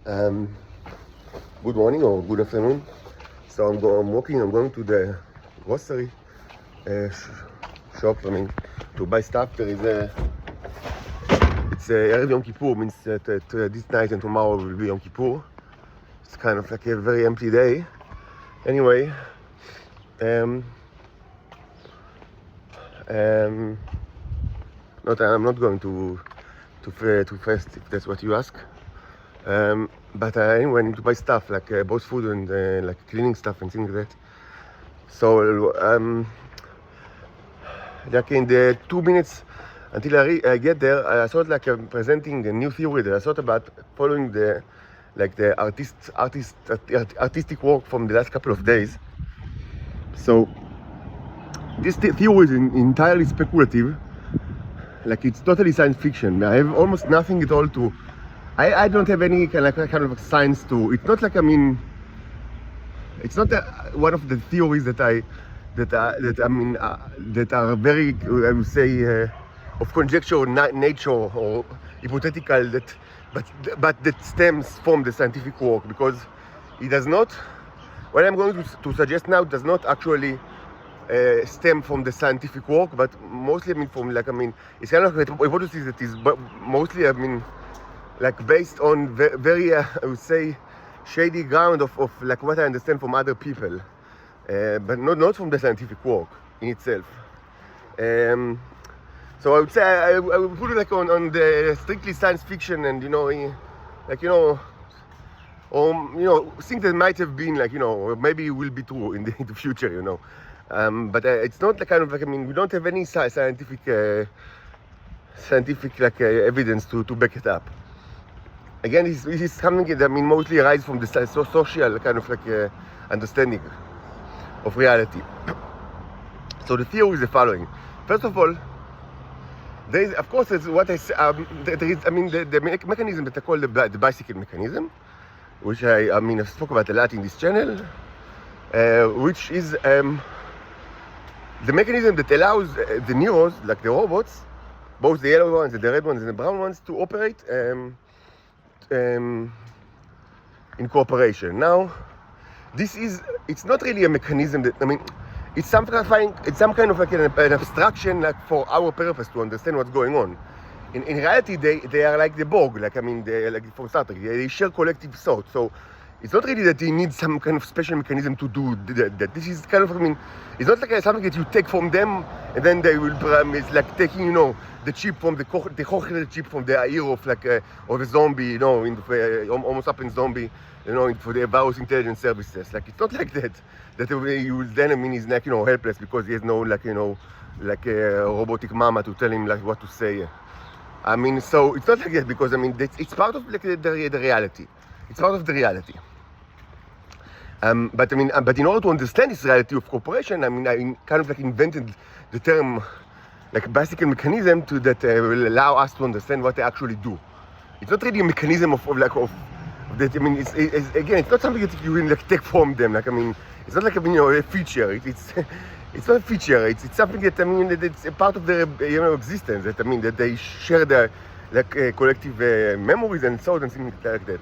Um, Good morning or good afternoon. So I'm walking. I'm going to the grocery shop. To buy stuff. It's Erev Yom Kippur. Means that this night and tomorrow will be Yom Kippur. It's kind of like a very empty day. Anyway, um, I'm not going to fast if that's what you ask. But anyway, I need to buy stuff like both food and like cleaning stuff and things like that. So like in the 2 minutes until I get there, I thought like I'm presenting a new theory that I thought about following the artistic work from the last couple of days. So this theory is entirely speculative. Like it's totally science fiction. I have almost nothing at all to. I don't have any kind of science to. It's not like it's not one of the theories that are very I would say of conjecture or nature or hypothetical but that stems from the scientific work, because it does not. What I'm going to suggest now does not actually stem from the scientific work, but mostly from it's kind of a hypothesis that is mostly like based on very I would say shady ground of like what I understand from other people, but not from the scientific work in itself. So I would say I would put it like on the strictly science fiction, and or things that might have been or maybe will be true in the future, but it's not the kind of we don't have any scientific evidence to back it up. Again, this is something that mostly arises from the social kind of understanding of reality. So the theory is the following. First of all, there is, of course, what I there is. The mechanism that I call the bicycle mechanism, which I've spoken about a lot in this channel, which is the mechanism that allows the Neros, like the robots, both the yellow ones, the red ones, and the brown ones, to operate in cooperation. Now, it's not really a mechanism that, it's some kind of like an abstraction like for our purpose to understand what's going on. In reality, they are like the Borg, they're like from Star Trek. They share collective thought. So it's not really that they need some kind of special mechanism to do that. This is kind of, it's not like something that you take from them and then they will, it's like taking, the chip from the cochlear chip from the ear of of a zombie, in the Homo sapiens zombie, for the various intelligence services. Like, it's not like that. That you will then, he's like, helpless because he has no, like a robotic mama to tell him like what to say. So it's not like that, because it's part of like the reality. It's part of the reality. But in order to understand this reality of cooperation, I kind of like invented the term like bicycle mechanism that will allow us to understand what they actually do. It's not really a mechanism of that. It's not something that you can like take from them. It's not like a feature. It's not a feature. It's something that that it's a part of their existence. That they share their collective memories and thoughts and things like that.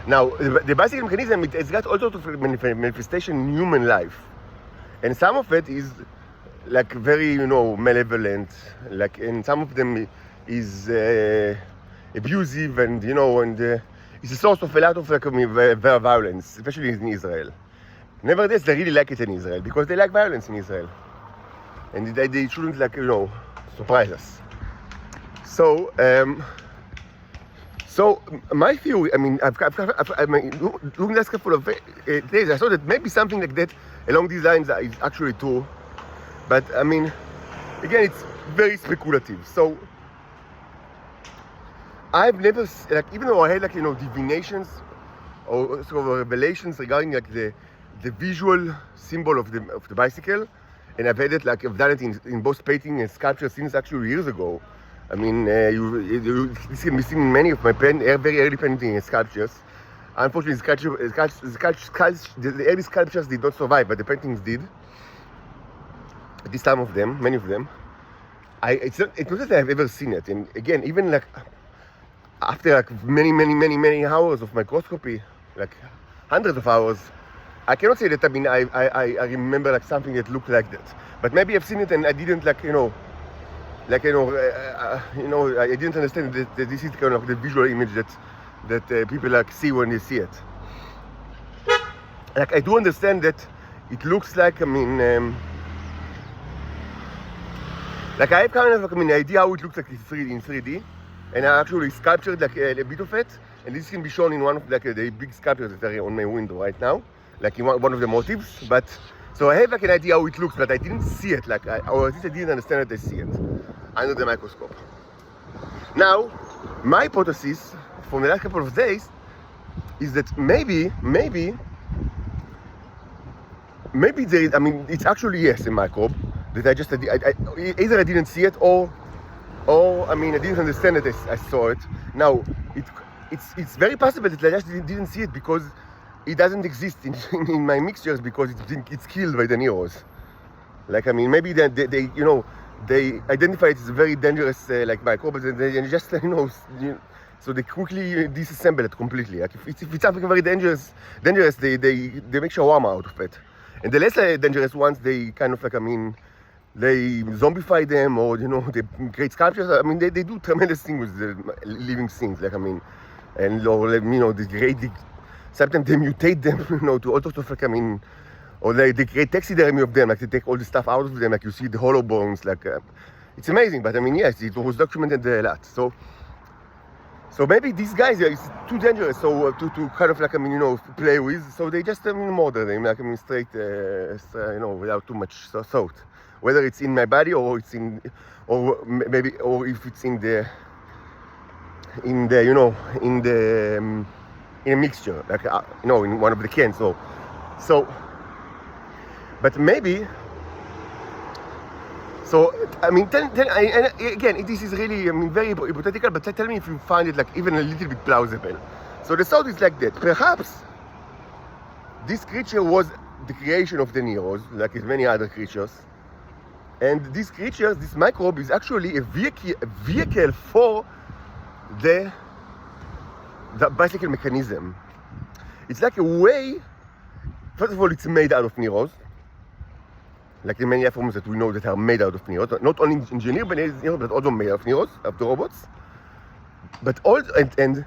Now, the bicycle mechanism, it's got all sorts of manifestation in human life, and some of it is like very malevolent, and some of them is abusive, and it's a source of a lot of violence, especially in Israel. Nevertheless, they really like it in Israel because they like violence in Israel, and they shouldn't surprise us. So my theory, during the last couple of days, I thought that maybe something like that along these lines is actually true, but again, it's very speculative. So I've never, even though I had divinations or sort of revelations regarding the visual symbol of the bicycle, and I've had it I've done it in both painting and sculpture since actually years ago. This can be seen in many of my very early painting and sculptures. Unfortunately, the early sculptures did not survive, but the paintings did. At least many of them. It's not that I've ever seen it. And again, even after like many hours of microscopy, like hundreds of hours, I cannot say that, I mean, I remember like something that looked like that. But maybe I've seen it and I didn't like, I didn't understand that this is kind of the visual image that people like see when they see it. Like I do understand that it looks like, I mean, like I have kind of like, I mean, idea how it looks like in 3D, and I actually sculptured like a bit of it, and this can be shown in one of like the big sculptures that are on my window right now, like in one of the motifs. But so I have like an idea how it looks, but I didn't see it, like or at least I didn't understand that I see it under the microscope. Now, my hypothesis from the last couple of days is that maybe there is, I mean, it's actually, yes, a microbe that I just, either I didn't see it or I mean, I didn't understand that I saw it. Now, it's very possible that I just didn't see it because it doesn't exist in my mixtures because it's killed by the Neros. Like, I mean, maybe they identify it as a very dangerous like microbe, and they just so they quickly disassemble it completely. Like if it's something very dangerous, they make shawarma out of it. And the less dangerous ones, they kind of like, I mean, they zombify them, or they create sculptures. I mean, they do tremendous things with the living things. Like, I mean, and or sometimes they mutate them, to all sorts of like, I mean, or they create taxidermy of them. Like they take all the stuff out of them. Like you see the hollow bones. Like it's amazing. But I mean, yes, it was documented a lot. So maybe these guys is too dangerous. So to kind of like, I mean, play with. So they just murder them. Like, I mean, straight, without too much thought. Whether it's in my body or it's in, or maybe, or if it's in a mixture, like in one of the cans. So, but maybe. So I mean, and again, this is really, I mean, very hypothetical. But tell me if you find it like even a little bit plausible. So the thought is like that. Perhaps this creature was the creation of the Neros, like many other creatures. And these creatures, this microbe, is actually a vehicle for the bicycle mechanism. It's like a way. First of all, it's made out of Neros, like the many forms that we know that are made out of Neros. Not only engineered by Neros, but also made of Neros, of the robots. But and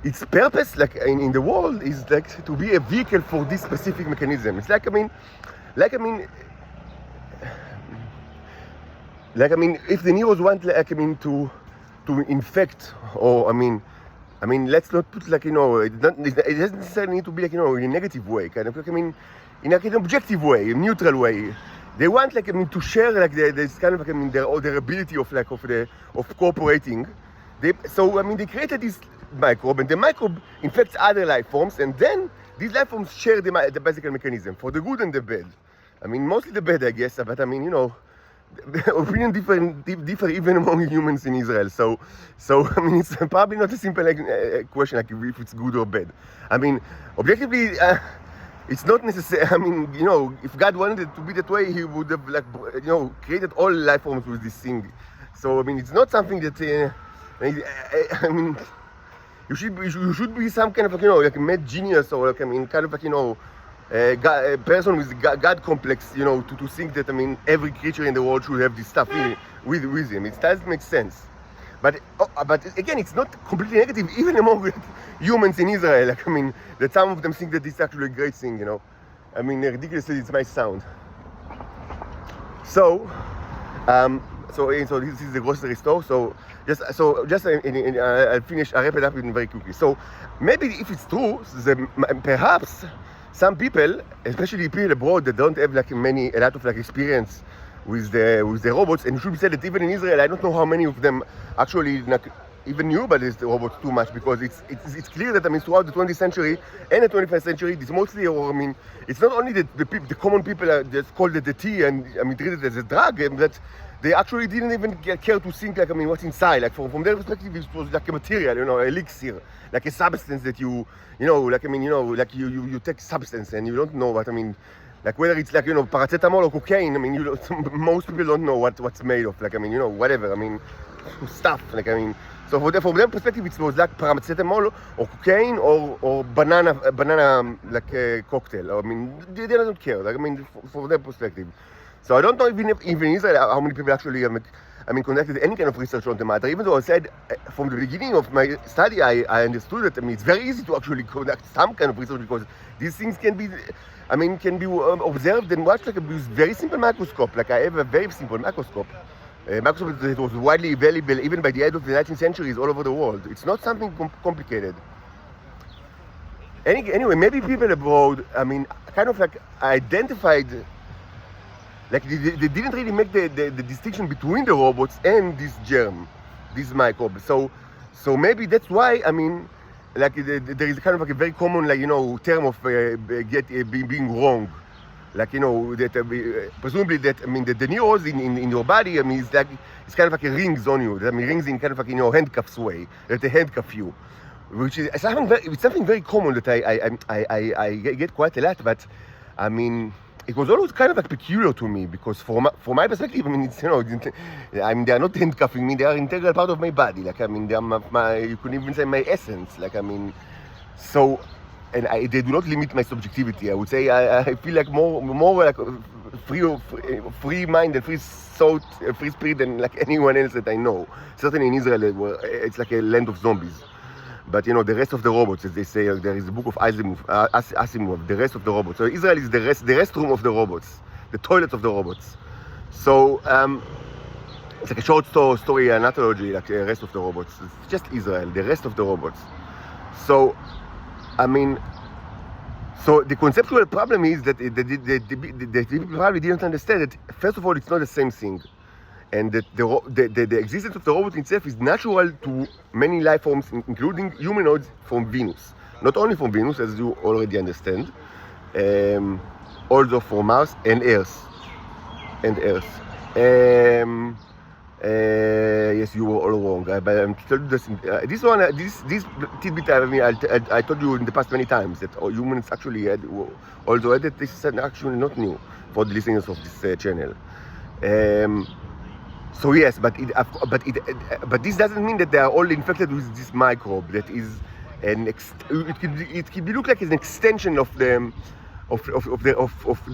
its purpose, like in the world, is like to be a vehicle for this specific mechanism. It's like, I mean, if the Neros want, like, I mean, to infect, or I mean, let's not put like, it doesn't necessarily need to be like, in a negative way, kind of like, I mean, in like an objective way, a neutral way. They want, like, I mean, to share like this kind of like, I mean, their ability of cooperating. They created this microbe, and the microbe infects other life forms, and then these life forms share the bicycle mechanism for the good and the bad. I mean, mostly the bad, I guess, but I mean, opinions differ even among humans in Israel. So I mean, it's probably not a simple question like if it's good or bad. I mean, objectively, it's not necessary. I mean, if God wanted it to be that way, He would have created all life forms with this thing. So I mean, it's not something that I mean, you should be some kind of like a mad genius, or like, I mean, kind of like a person with God complex, to think that, I mean, every creature in the world should have this stuff with him. It doesn't make sense. But again, it's not completely negative, even among humans in Israel. Like, I mean, that some of them think that this is actually a great thing, I mean, ridiculously, it might sound. So this is the grocery store. So I'll finish. I'll wrap it up very quickly. So maybe if it's true, perhaps some people, especially people abroad that don't have like a lot of like experience with the robots, and it should be said that even in Israel, I don't know how many of them actually like, even knew about the robots too much, because it's clear that, I mean, throughout the 20th century and the 21st century, it's mostly, or I mean, it's not only the common people just called it the tea and, I mean, treated it as a drug, and that they actually didn't even care to think, like, I mean, what's inside. Like, from their perspective, it was like a material, elixir, like a substance that like, I mean, like you take substance and you don't know what, I mean, like whether it's like, paracetamol or cocaine, I mean, most people don't know what's made of, like, I mean, whatever, I mean, stuff, like, I mean, So from their perspective, it was like paracetamol or cocaine or banana like cocktail. I mean, they don't care. Like, I mean, from their perspective. So I don't know even in Israel how many people actually conducted any kind of research on the matter. Even though I said from the beginning of my study, I understood that it's very easy to actually conduct some kind of research because these things can be observed and watched like with very simple microscope. Like I have a very simple microscope. Microscope that was widely available even by the end of the 19th century all over the world. It's not something complicated. Anyway, maybe people abroad, kind of like identified, like they didn't really make the distinction between the robots and this germ, this microbe. So maybe that's why, like there is kind of like a very common, like, term of being wrong. Like, that presumably that, the neurons in your body, it's kind of like a rings on you. Rings in kind of like, handcuffs way, that they handcuff you. Which is something very common that I get quite a lot, but it was always kind of like peculiar to me because from my perspective, it's, they are not handcuffing me; they are integral part of my body. Like, they are you could even say my essence. Like, so, and they do not limit my subjectivity. I would say I feel like more like free mind and free thought, free spirit than like anyone else that I know. Certainly in Israel, it's like a land of zombies. But the rest of the robots, as they say, there is a book of Asimov, the rest of the robots. So Israel is the restroom of the robots, the toilet of the robots. So it's like a short story anthology, like the rest of the robots. It's just Israel, the rest of the robots. So, so the conceptual problem is that the people probably didn't understand that, first of all, it's not the same thing. And that the existence of the robot itself is natural to many life forms, including humanoids from Venus. Not only from Venus, as you already understand, also from Mars and Earth. Yes, you were all wrong. But I'm telling you this tidbit. I told you in the past many times that humans actually had that. This is actually not new for the listeners of this channel. So yes, but this doesn't mean that they are all infected with this microbe. That is it could look like an extension of the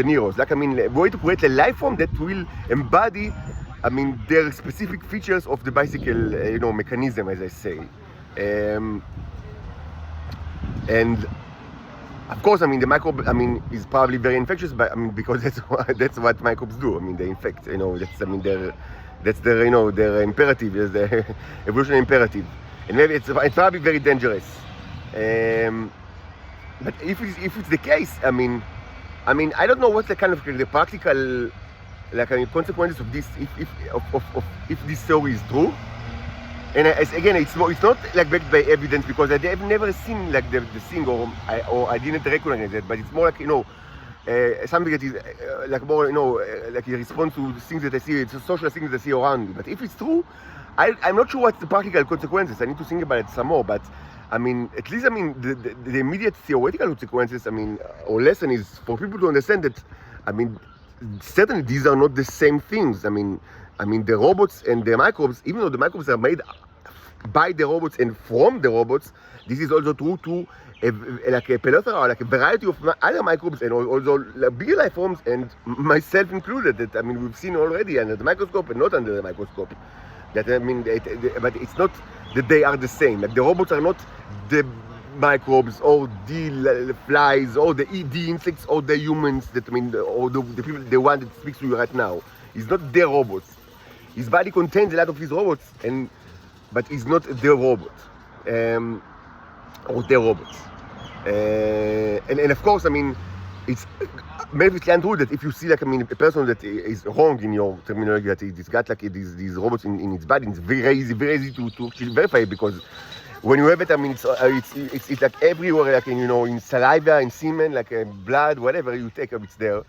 neurons. Like, a way to create a life form that will embody, their specific features of the bicycle, mechanism, as I say. And of course, the microbe, is probably very infectious, but because that's what microbes do. They infect. That's their imperative, is the evolutionary imperative, and maybe it's probably very dangerous. But if it's the case, I don't know what's the kind of the practical, consequences of this if this story is true. And again, it's not like backed by evidence because I've never seen like the thing or I didn't recognize it, but it's more like something that is like more like a response to things that I see, it's social things that I see around me. But if it's true, I'm not sure what's the practical consequences. I need to think about it some more. But at least the immediate theoretical consequences, or lesson is for people to understand that certainly these are not the same things. The robots and the microbes, even though the microbes are made by the robots and from the robots, this is also true to like a plethora, like a variety of other microbes and also bigger life forms, and myself included. That we've seen already under the microscope and not under the microscope. That but it's not that they are the same. Like the robots are not the microbes or the flies or the insects or the humans. That or the people, the one that speaks to you right now. He's not their robots. His body contains a lot of his robots, but he's not their robot, or their robots. And of course, it's maybe it's true that if you see like a person that is wrong in your terminology, that he's got like these robots in its body, it's very easy to actually verify it, because when you have it, it's like everywhere, like in saliva, in semen, like blood, whatever you take, it's there.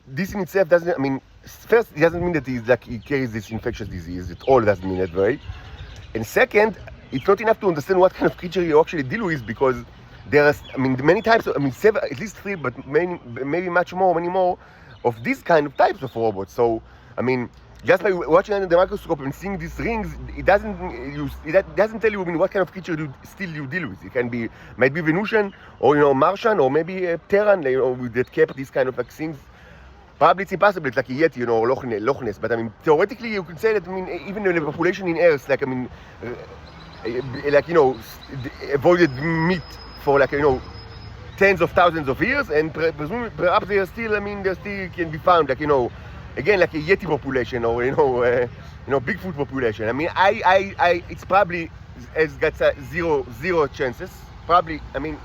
This in itself doesn't, first, it doesn't mean that he carries this infectious disease. It all doesn't mean that, right? And second, it's not enough to understand what kind of creature you actually deal with, because there are, many types of, several, at least three, but maybe many more of these kind of types of robots. So, just by watching under the microscope and seeing these rings, it doesn't tell you what kind of creature you deal with. It can be, might be Venusian, or Martian, or maybe a Terran, that kept these kind of like things. Probably it's impossible. It's like a Yeti, or Loch Ness. But I mean, theoretically, you could say that. I mean, even in the population in Earth, like I mean, avoided meat for tens of thousands of years, and perhaps they are still. I mean, they still can be found. Again, like a Yeti population, or Bigfoot population. I mean, it's probably has got zero chances. Probably, I mean,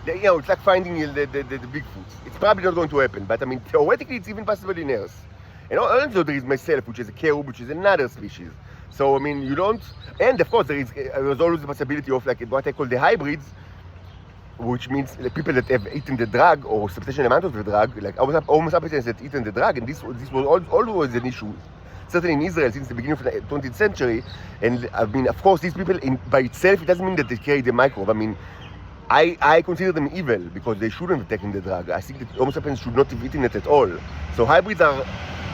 it's like finding the Bigfoots. It's probably not going to happen. But I mean, theoretically, it's even possible in Earth. And also there is myself, which is a cherub, which is another species. So I mean, you don't. And of course, there's always the possibility of like what I call the hybrids, which means the people that have eaten the drug or substantial amount of the drug, like Homo sapiens that eaten the drug, and this was always an issue, certainly in Israel since the beginning of the 20th century. And I mean, of course, these people by itself, it doesn't mean that they carry the microbe. I mean, I consider them evil because they shouldn't have taken the drug. I think that Homo sapiens should not have eaten it at all. So hybrids are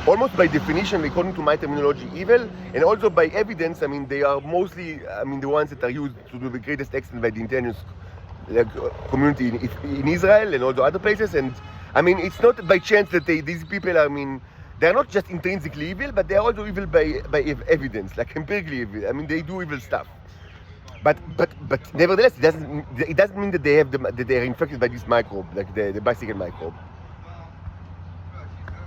almost by definition, according to my terminology, evil, and also by evidence. I mean, they are mostly, the ones that are used to the greatest extent by the indigenous community in Israel and also other places. And I mean, it's not by chance that these people, I mean, they're not just intrinsically evil, but they're also evil by evidence, like empirically evil. I mean, they do evil stuff. But nevertheless, it doesn't mean that they are infected by this microbe, like the bicycle microbe.